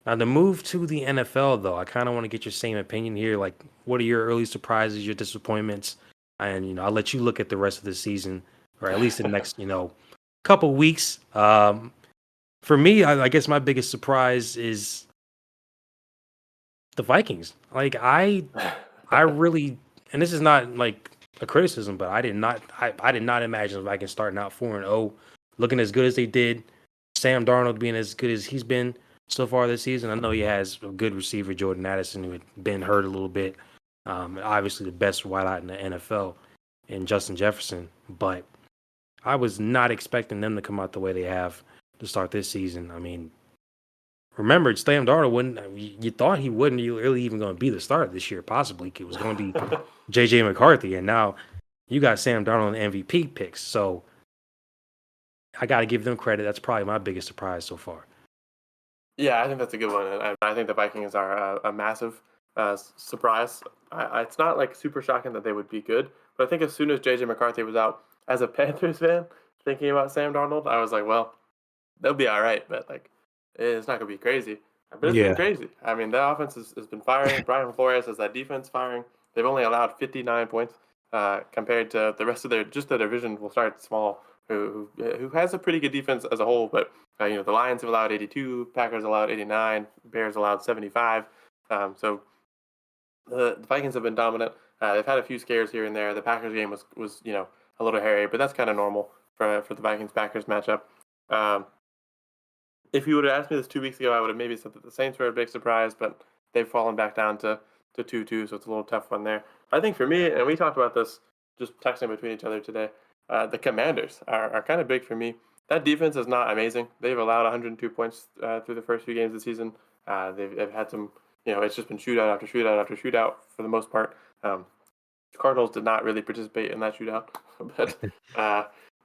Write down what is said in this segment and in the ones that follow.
Now, the move to the NFL, though, I kind of want to get your same opinion here. Like, what are your early surprises, your disappointments? And, I'll let you look at the rest of the season, or at least the next, couple weeks. For me, I guess my biggest surprise is the Vikings. Like, I really, and this is not like a criticism, but I did not imagine the Vikings starting out 4-0, looking as good as they did. Sam Darnold being as good as he's been so far this season. I know he has a good receiver, Jordan Addison, who had been hurt a little bit. Obviously, the best wideout in the NFL, and Justin Jefferson. But I was not expecting them to come out the way they have to start this season. I mean, remember, Sam Darnold wouldn't. You thought he wouldn't really even going to be the starter this year. Possibly it was going to be J.J. McCarthy, and now you got Sam Darnold in MVP picks. So I got to give them credit. That's probably my biggest surprise so far. Yeah, I think that's a good one, and I think the Vikings are a massive surprise. It's not like super shocking that they would be good, but I think as soon as JJ McCarthy was out, as a Panthers fan, thinking about Sam Darnold, I was like, well, they'll be all right, but like it's not gonna be crazy. But it's been Yeah. crazy. I mean, the offense has been firing. Brian Flores has that defense firing. They've only allowed 59 points compared to the rest of their division. Will start small, who has a pretty good defense as a whole, but the Lions have allowed 82, Packers allowed 89, Bears allowed 75. So the Vikings have been dominant. They've had a few scares here and there. The Packers game was a little hairy, but that's kind of normal for the Vikings Packers matchup. Um, if you would have asked me this 2 weeks ago, I would have maybe said that the Saints were a big surprise, but they've fallen back down to 2-2, so it's a little tough one there. I think for me, and we talked about this just texting between each other today, the Commanders are kind of big for me. That defense is not amazing. They've allowed 102 points through the first few games of the season. They've had some, it's just been shootout after shootout after shootout for the most part. The Cardinals did not really participate in that shootout, but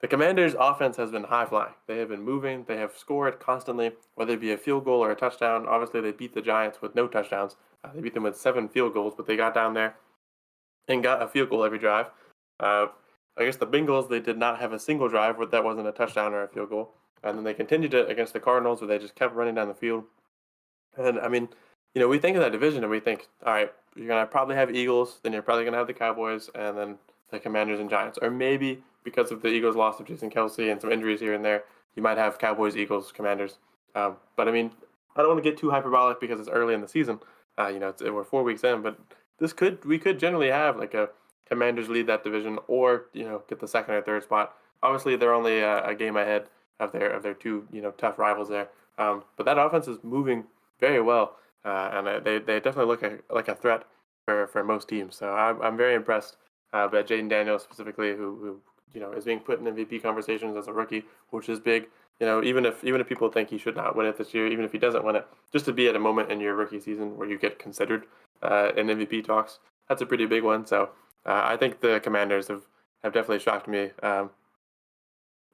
the Commanders' offense has been high flying. They have been moving. They have scored constantly, whether it be a field goal or a touchdown. Obviously, they beat the Giants with no touchdowns. They beat them with 7 field goals, but they got down there and got a field goal every drive. I guess the Bengals, they did not have a single drive where that wasn't a touchdown or a field goal. And then they continued it against the Cardinals, where they just kept running down the field. And I mean, we think of that division and we think, all right, you're gonna probably have Eagles, then you're probably gonna have the Cowboys, and then the Commanders and Giants, or maybe because of the Eagles' loss of Jason Kelsey and some injuries here and there, you might have Cowboys, Eagles, Commanders. But I mean, I don't want to get too hyperbolic because it's early in the season. We're 4 weeks in, but we could generally have like a Commanders lead that division, or get the second or third spot. Obviously, they're only a game ahead of their two tough rivals there. But that offense is moving very well, and they definitely look like a threat for most teams. So I'm very impressed. But Jaden Daniels specifically, who is being put in MVP conversations as a rookie, which is big. Even if people think he should not win it this year, even if he doesn't win it, just to be at a moment in your rookie season where you get considered in MVP talks, that's a pretty big one. So I think the Commanders have definitely shocked me.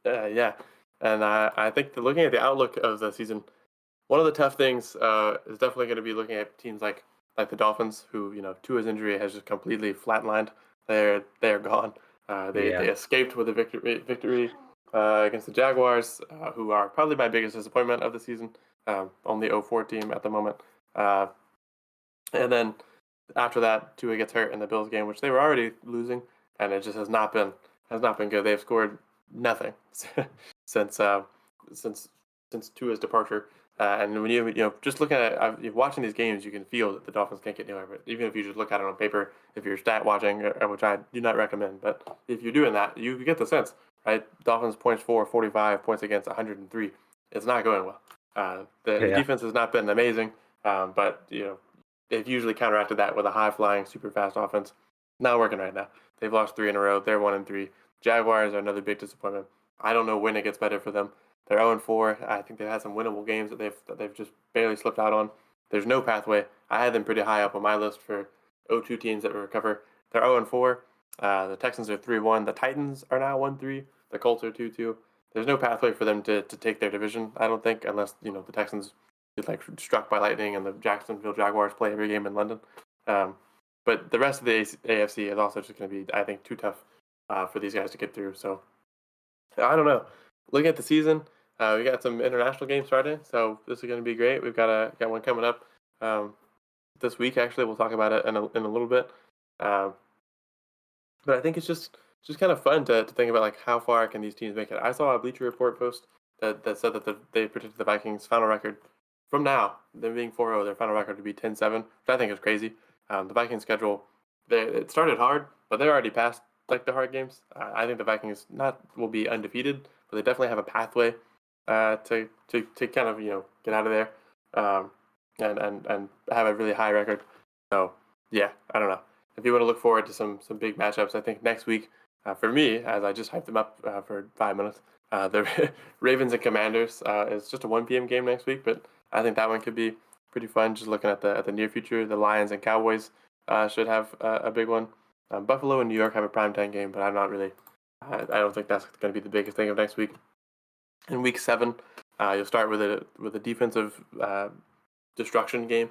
Yeah, and I think looking at the outlook of the season, one of the tough things is definitely going to be looking at teams like the Dolphins, who Tua's injury has just completely flatlined. They're gone. They Yeah. escaped with a victory against the Jaguars, who are probably my biggest disappointment of the season. Only 0-4 team at the moment. And then after that, Tua gets hurt in the Bills game, which they were already losing, and it just has not been good. They've scored nothing since since Tua's departure. And when just looking at watching these games, you can feel that the Dolphins can't get anywhere. But even if you just look at it on paper, if you're stat watching, which I do not recommend, but if you're doing that, you get the sense, right? Dolphins points for 45, points against 103. It's not going well. The Yeah. defense has not been amazing, but they've usually counteracted that with a high flying, super fast offense. Not working right now. They've lost 3 in a row. They're 1-3. Jaguars are another big disappointment. I don't know when it gets better for them. They're 0-4. I think they've had some winnable games that they've just barely slipped out on. There's no pathway. I had them pretty high up on my list for 0-2 teams that will recover. They're 0-4. The Texans are 3-1. The Titans are now 1-3. The Colts are 2-2. There's no pathway for them to take their division, I don't think, unless the Texans get like struck by lightning and the Jacksonville Jaguars play every game in London. But the rest of the AFC is also just going to be, I think, too tough for these guys to get through. So I don't know. Looking at the season, We got some international games Friday, so this is going to be great. We've got one coming up this week. Actually, we'll talk about it in a little bit. Um, but I think it's just kind of fun to think about like how far can these teams make it. I saw a Bleacher Report post that said that they predicted the Vikings' final record from now, them being 4-0, their final record would be 10-7, which I think is crazy. The Vikings schedule, it started hard, but they're already past like the hard games. I think the Vikings not will be undefeated, but they definitely have a pathway to kind of get out of there, and have a really high record. So yeah, I don't know. If you want to look forward to some big matchups, I think next week for me, as I just hyped them up for 5 minutes, the Ravens and Commanders is just a 1 p.m. game next week, but I think that one could be pretty fun. Just looking at the near future, the Lions and Cowboys should have a big one. Buffalo and New York have a primetime game, but I'm not really. I don't think that's going to be the biggest thing of next week. In week 7, you'll start with a defensive destruction game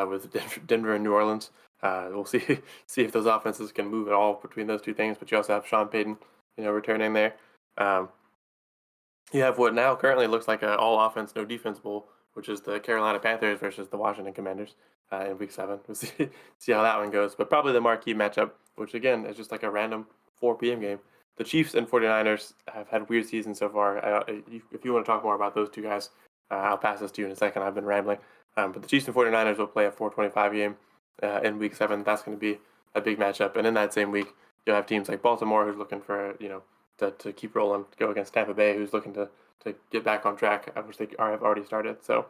with Denver and New Orleans. We'll see if those offenses can move at all between those two things. But you also have Sean Payton, returning there. You have what now currently looks like an all offense, no defense bowl, which is the Carolina Panthers versus the Washington Commanders in week 7. We'll see how that one goes. But probably the marquee matchup, which again is just like a random 4 p.m. game. The Chiefs and 49ers have had weird seasons so far. If you want to talk more about those two guys, I'll pass this to you in a second. I've been rambling. But the Chiefs and 49ers will play a 4:25 game in week 7. That's going to be a big matchup. And in that same week, you'll have teams like Baltimore, who's looking for, to keep rolling, go against Tampa Bay, who's looking to get back on track, which they have already started. So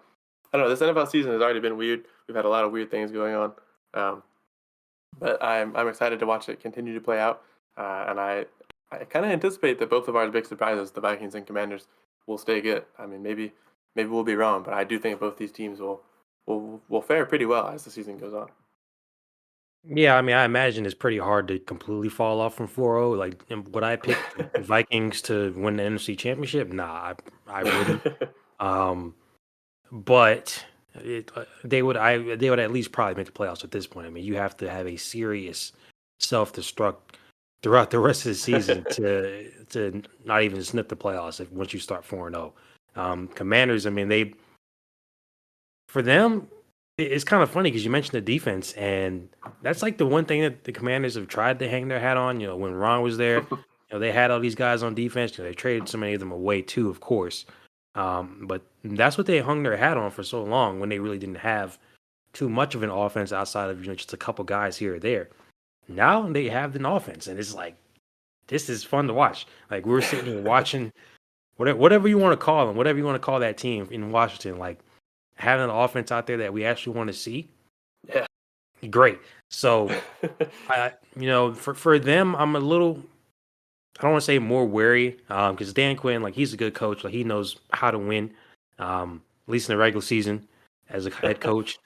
I don't know. This NFL season has already been weird. We've had a lot of weird things going on. But I'm excited to watch it continue to play out. And I kind of anticipate that both of our big surprises, the Vikings and Commanders, will stay good. I mean, maybe we'll be wrong, but I do think both these teams will fare pretty well as the season goes on. Yeah, I mean, I imagine it's pretty hard to completely fall off from 4-0. Like, would I pick the Vikings to win the NFC Championship? Nah, I wouldn't. Um, but they would at least probably make the playoffs at this point. I mean, you have to have a serious self-destruct throughout the rest of the season to not even sniff the playoffs once you start 4-0. Commanders, I mean, for them, it's kind of funny because you mentioned the defense, and that's like the one thing that the Commanders have tried to hang their hat on. When Ron was there, they had all these guys on defense. They traded so many of them away too, of course. But that's what they hung their hat on for so long when they really didn't have too much of an offense outside of just a couple guys here or there. Now they have an offense, and it's like this is fun to watch. Like we're sitting here watching whatever you want to call them, whatever you want to call that team in Washington, like having an offense out there that we actually want to see. Yeah. Great. So for them, I'm a little, I don't want to say more wary, because Dan Quinn, like he's a good coach, like he knows how to win, at least in the regular season as a head coach.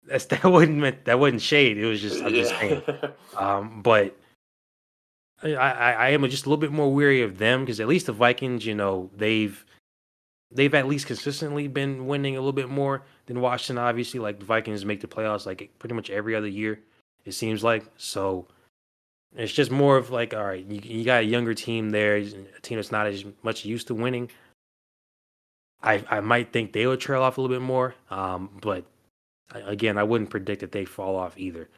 That wasn't shade. It was just I'm just saying. But I am just a little bit more weary of them because at least the Vikings, they've at least consistently been winning a little bit more than Washington. Obviously, like the Vikings make the playoffs like pretty much every other year, it seems like. So it's just more of like, all right, you got a younger team there, a team that's not as much used to winning. I might think they would trail off a little bit more, but again, I wouldn't predict that they fall off either.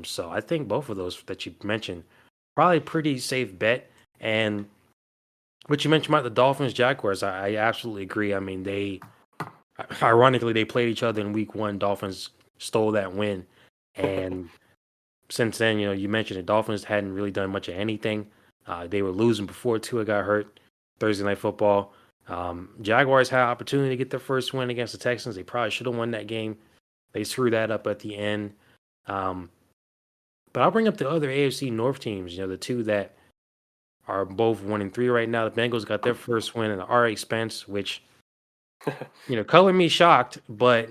So I think both of those that you mentioned probably pretty safe bet. And what you mentioned about the Dolphins Jaguars, I absolutely agree. I mean, ironically they played each other in week 1. Dolphins stole that win, and since then, you mentioned the Dolphins hadn't really done much of anything. They were losing before Tua got hurt. Thursday Night Football. Jaguars had an opportunity to get their first win against the Texans. They probably should have won that game. They screwed that up at the end. But I'll bring up the other AFC North teams. The two that are both 1-3 right now. The Bengals got their first win at our expense, which, color me shocked. But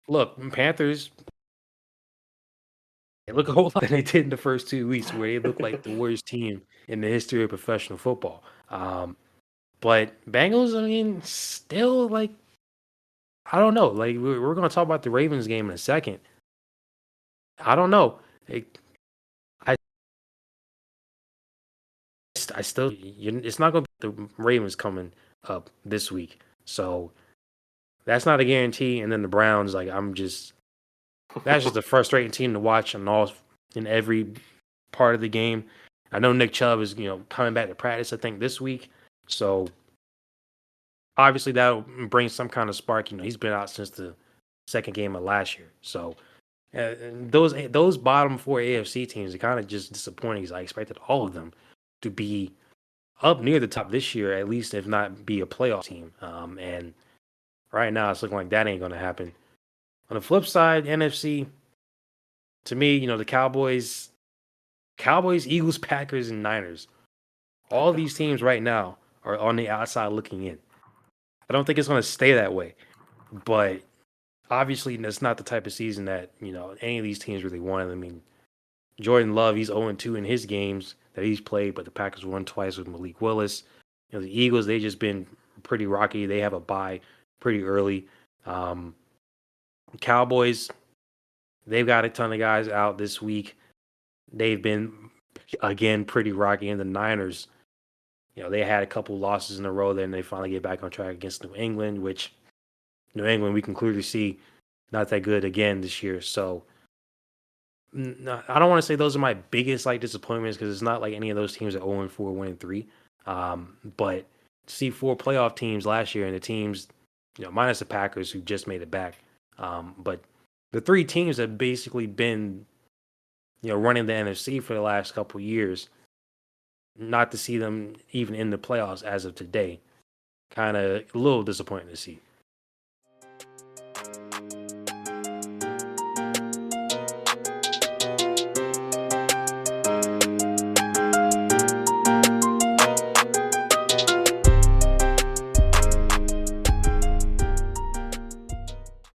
look, Panthers, they look a whole lot than they did in the first 2 weeks, where they look like the worst team in the history of professional football. But Bengals, I mean, still like, I don't know. Like we're going to talk about the Ravens game in a second. I don't know. I still, it's not going to be the Ravens coming up this week. So that's not a guarantee. And then the Browns, like that's just a frustrating team to watch in every part of the game. I know Nick Chubb is coming back to practice, I think, this week. So obviously that'll bring some kind of spark. He's been out since the second game of last year. So those bottom four AFC teams are kind of just disappointing because I expected all of them to be up near the top this year, at least if not be a playoff team. And right now it's looking like that ain't going to happen. On the flip side, NFC, to me, the Cowboys, Eagles, Packers, and Niners. All these teams right now are on the outside looking in. I don't think it's going to stay that way, but obviously that's not the type of season that any of these teams really wanted. I mean, Jordan Love, he's 0-2 in his games that he's played, but the Packers won twice with Malik Willis. The Eagles, they just been pretty rocky. They have a bye pretty early. Cowboys, they've got a ton of guys out this week. They've been again pretty rocky. And the Niners, they had a couple losses in a row, then they finally get back on track against New England, which New England we can clearly see not that good again this year. So I don't want to say those are my biggest disappointments because it's not like any of those teams are 0-4, 1-3. But to see 4 playoff teams last year and the teams, minus the Packers who just made it back. But the 3 teams have basically been, running the NFC for the last couple years. Not to see them even in the playoffs as of today, kind of a little disappointing to see.